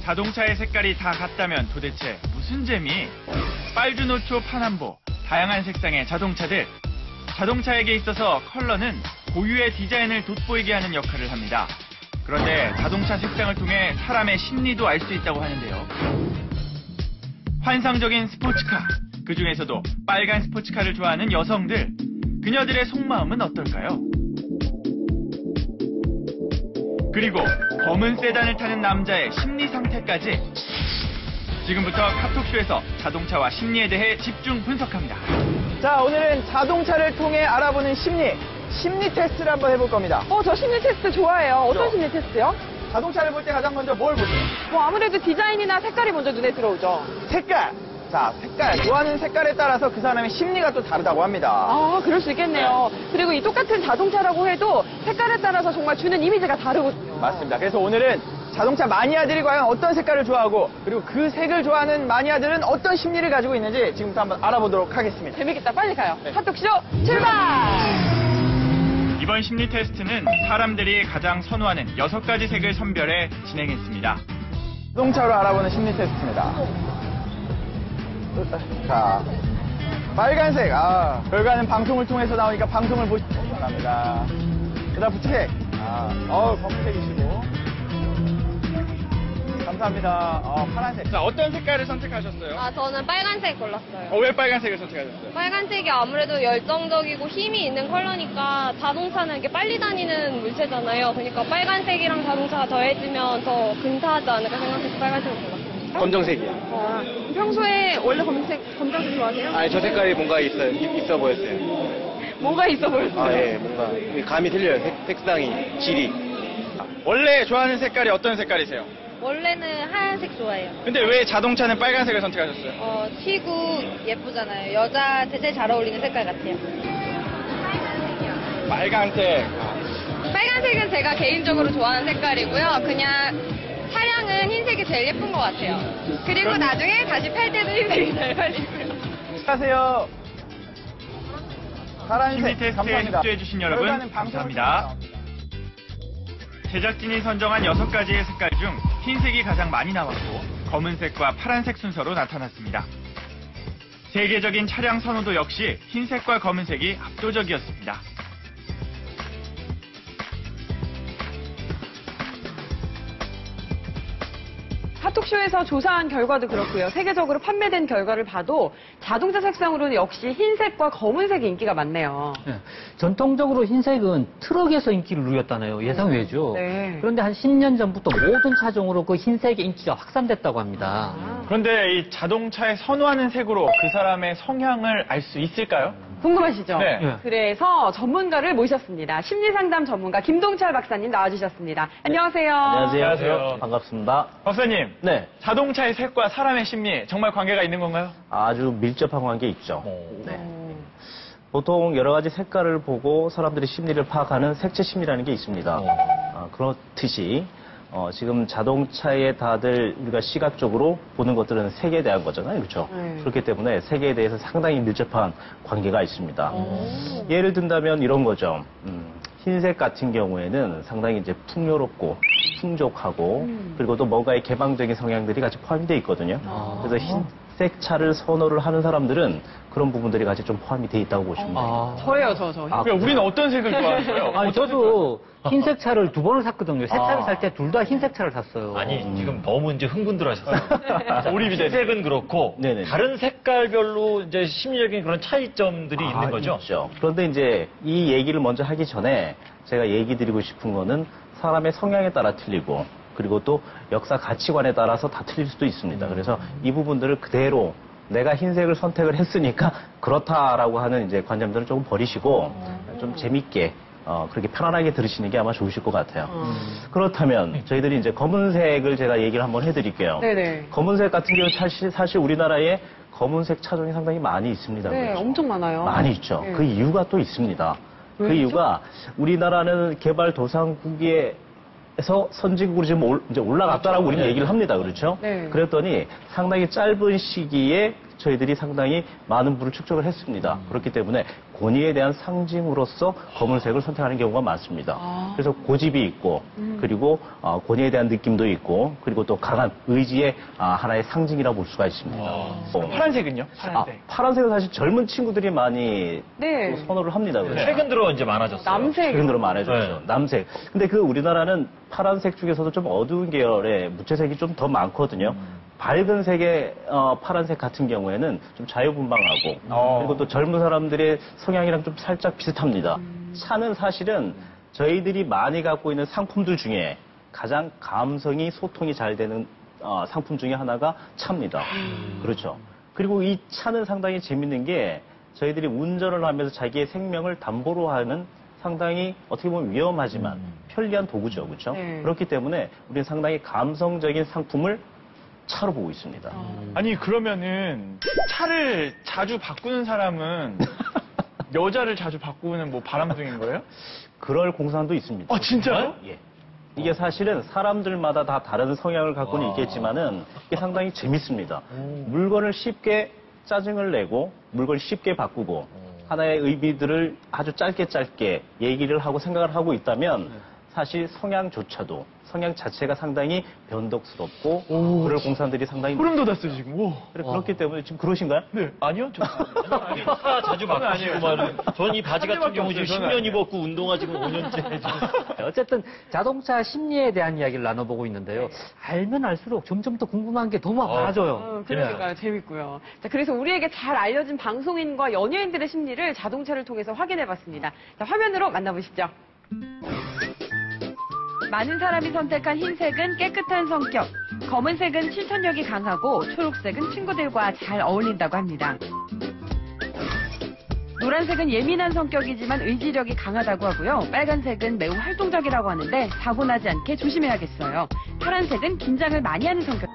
자동차의 색깔이 다 같다면 도대체 무슨 재미? 빨주노초 파남보, 다양한 색상의 자동차들. 자동차에게 있어서 컬러는 고유의 디자인을 돋보이게 하는 역할을 합니다. 그런데 자동차 색상을 통해 사람의 심리도 알 수 있다고 하는데요. 환상적인 스포츠카, 그 중에서도 빨간 스포츠카를 좋아하는 여성들, 그녀들의 속마음은 어떨까요? 그리고 검은 세단을 타는 남자의 심리 상태까지. 지금부터 카톡쇼에서 자동차와 심리에 대해 집중 분석합니다. 자, 오늘은 자동차를 통해 알아보는 심리 테스트를 한번 해볼 겁니다. 저 심리 테스트 좋아해요. 어떤 심리 테스트요? 자동차를 볼 때 가장 먼저 뭘 보세요? 아무래도 디자인이나 색깔이 먼저 눈에 들어오죠. 색깔! 자, 색깔. 좋아하는 색깔에 따라서 그 사람의 심리가 또 다르다고 합니다. 그럴 수 있겠네요. 그리고 이 똑같은 자동차라고 해도 색깔에 따라서 정말 주는 이미지가 다르거든요. 맞습니다. 그래서 오늘은 자동차 마니아들이 과연 어떤 색깔을 좋아하고 그리고 그 색을 좋아하는 마니아들은 어떤 심리를 가지고 있는지 지금부터 한번 알아보도록 하겠습니다. 재밌겠다. 빨리 가요. 네. 카톡쇼 출발! 이번 심리 테스트는 사람들이 가장 선호하는 6가지 색을 선별해 진행했습니다. 자동차로 알아보는 심리 테스트입니다. 자, 빨간색. 결과는 방송을 통해서 나오니까 방송을 보시기 바랍니다. 그다음 부채색. 검은색이시고. 감사합니다. 파란색. 자, 어떤 색깔을 선택하셨어요? 저는 빨간색 골랐어요. 왜 빨간색을 선택하셨어요? 빨간색이 아무래도 열정적이고 힘이 있는 컬러니까 자동차는 이렇게 빨리 다니는 물체잖아요. 그러니까 빨간색이랑 자동차가 더해지면 더 근사하지 않을까 생각해서 빨간색을 골랐어요. 검정색이요. 평소에 원래 검정색 좋아하세요? 저 색깔이 뭔가 있어 보였어요. 뭔가 있어 보였어요. 예, 뭔가 감이 틀려요. 색상이, 질이. 원래 좋아하는 색깔이 어떤 색깔이세요? 원래는 하얀색 좋아해요. 근데 왜 자동차는 빨간색을 선택하셨어요? 튀고 예쁘잖아요. 여자한테 제일 잘 어울리는 색깔 같아요. 빨간색. 빨간색은 제가 개인적으로 좋아하는 색깔이고요. 그냥 차량은 흰색이 제일 예쁜 것 같아요. 그리고 나중에 다시 팔 때도 흰색이 잘 팔리고요. 안녕하세요. 파란색. 심리 테스트에 감사합니다. 협조해주신 여러분 결과는 방송을 감사합니다. 통해서 제작진이 선정한 6가지의 색깔 중 흰색이 가장 많이 나왔고 검은색과 파란색 순서로 나타났습니다. 세계적인 차량 선호도 역시 흰색과 검은색이 압도적이었습니다. 카톡쇼에서 조사한 결과도 그렇고요. 세계적으로 판매된 결과를 봐도 자동차 색상으로는 역시 흰색과 검은색이 인기가 많네요. 네. 전통적으로 흰색은 트럭에서 인기를 누렸다네요. 예상 외죠. 네. 그런데 한 10년 전부터 모든 차종으로 그 흰색의 인기가 확산됐다고 합니다. 그런데 이 자동차에 선호하는 색으로 그 사람의 성향을 알 수 있을까요? 궁금하시죠? 네. 예. 그래서 전문가를 모셨습니다. 심리상담 전문가 김동철 박사님 나와주셨습니다. 안녕하세요. 안녕하세요. 반갑습니다. 박사님, 네. 자동차의 색과 사람의 심리 정말 관계가 있는 건가요? 아주 밀접한 관계 있죠. 네. 음. 보통 여러 가지 색깔을 보고 사람들이 심리를 파악하는 색채 심리라는 게 있습니다. 그렇듯이 지금 자동차에 다들 우리가 시각적으로 보는 것들은 색에 대한 거잖아요. 그렇죠? 네. 그렇기 때문에 색에 대해서 상당히 밀접한 관계가 있습니다. 예를 든다면 이런 거죠. 흰색 같은 경우에는 상당히 이제 풍요롭고 풍족하고 그리고 또 뭔가의 개방적인 성향들이 같이 포함이 되어 있거든요. 그래서 흰색 차를 선호를 하는 사람들은 그런 부분들이 같이 좀 포함이 되어 있다고 보시면 돼요. 저예요, 저. 그러니까 우리는 어떤 색을 좋아하세요? 아니, 저도 흰색 차를 2번을 샀거든요. 새 차를 살 때 둘 다 흰색 차를 샀어요. 아니, 지금 너무 이제 흥분들 하셨어요. 몰입이 되네. 흰색은 그렇고, 네네. 다른 색깔별로 이제 심리적인 그런 차이점들이 있는 거죠? 있죠. 그런데 이제 이 얘기를 먼저 하기 전에 제가 얘기 드리고 싶은 거는 사람의 성향에 따라 틀리고 그리고 또 역사 가치관에 따라서 다 틀릴 수도 있습니다. 그래서 이 부분들을 그대로 내가 흰색을 선택을 했으니까 그렇다라고 하는 이제 관념들은 조금 버리시고 좀 재밌게 그렇게 편안하게 들으시는 게 아마 좋으실 것 같아요. 그렇다면 저희들이 이제 검은색을 제가 얘기를 한번 해드릴게요. 네네. 검은색 같은 경우는 사실 우리나라에 검은색 차종이 상당히 많이 있습니다. 네, 그렇죠? 엄청 많아요. 많이 있죠. 네. 그 이유가 또 있습니다. 그 왜죠? 이유가 우리나라는 개발도상국에서 선진국으로 지금 이제 올라갔다라고 우리는 얘기를 합니다. 그렇죠? 네. 그랬더니 상당히 짧은 시기에 저희들이 상당히 많은 부를 축적을 했습니다. 그렇기 때문에 권위에 대한 상징으로서 검은색을 선택하는 경우가 많습니다. 그래서 고집이 있고 그리고 권위에 대한 느낌도 있고 그리고 또 강한 의지의 하나의 상징이라고 볼 수가 있습니다. 파란색은요? 파란색. 파란색은 사실 젊은 친구들이 많이 네. 또 선호를 합니다. 그래서. 최근 들어 이제 많아졌어요. 남색. 최근 들어 많아졌죠. 네. 남색. 근데 그 우리나라는 파란색 중에서도 좀 어두운 계열의 무채색이 좀 더 많거든요. 밝은 색의 파란색 같은 경우에는 좀 자유분방하고 그리고 또 젊은 사람들의 성향이랑 좀 살짝 비슷합니다. 차는 사실은 저희들이 많이 갖고 있는 상품들 중에 가장 감성이 소통이 잘 되는 상품 중에 하나가 차입니다. 그렇죠. 그리고 이 차는 상당히 재밌는 게 저희들이 운전을 하면서 자기의 생명을 담보로 하는 상당히 어떻게 보면 위험하지만 편리한 도구죠. 그렇죠? 네. 그렇기 때문에 우리는 상당히 감성적인 상품을 차로 보고 있습니다. 아니 그러면은 차를 자주 바꾸는 사람은 여자를 자주 바꾸는 뭐 바람둥인 거예요? 그럴 공산도 있습니다. 진짜요? 예. 이게 사실은 사람들마다 다 다른 성향을 갖고는 있겠지만은 이게 상당히 재밌습니다. 물건을 쉽게 짜증을 내고 물건을 쉽게 바꾸고 하나의 의미들을 아주 짧게 얘기를 하고 생각을 하고 있다면 사실 성향조차도 성향 자체가 상당히 변덕스럽고 그럴 공산들이 상당히 소름 돋았어요 지금. 오. 그렇기 때문에 지금 그러신가요? 네. 아니요. 저 차 자주 바꾸시고 말은. 전 이 바지 같은 번밖에 경우 지금 없어요. 10년 저는 입었고 운동화 지금 5년째. 어쨌든 자동차 심리에 대한 이야기를 나눠보고 있는데요. 알면 알수록 점점 더 궁금한 게 너무 많아져요. 그러니까요. 재밌고요. 자, 그래서 우리에게 잘 알려진 방송인과 연예인들의 심리를 자동차를 통해서 확인해봤습니다. 자, 화면으로 만나보시죠. 많은 사람이 선택한 흰색은 깨끗한 성격, 검은색은 실천력이 강하고 초록색은 친구들과 잘 어울린다고 합니다. 노란색은 예민한 성격이지만 의지력이 강하다고 하고요. 빨간색은 매우 활동적이라고 하는데 사고 나지 않게 조심해야겠어요. 파란색은 긴장을 많이 하는 성격.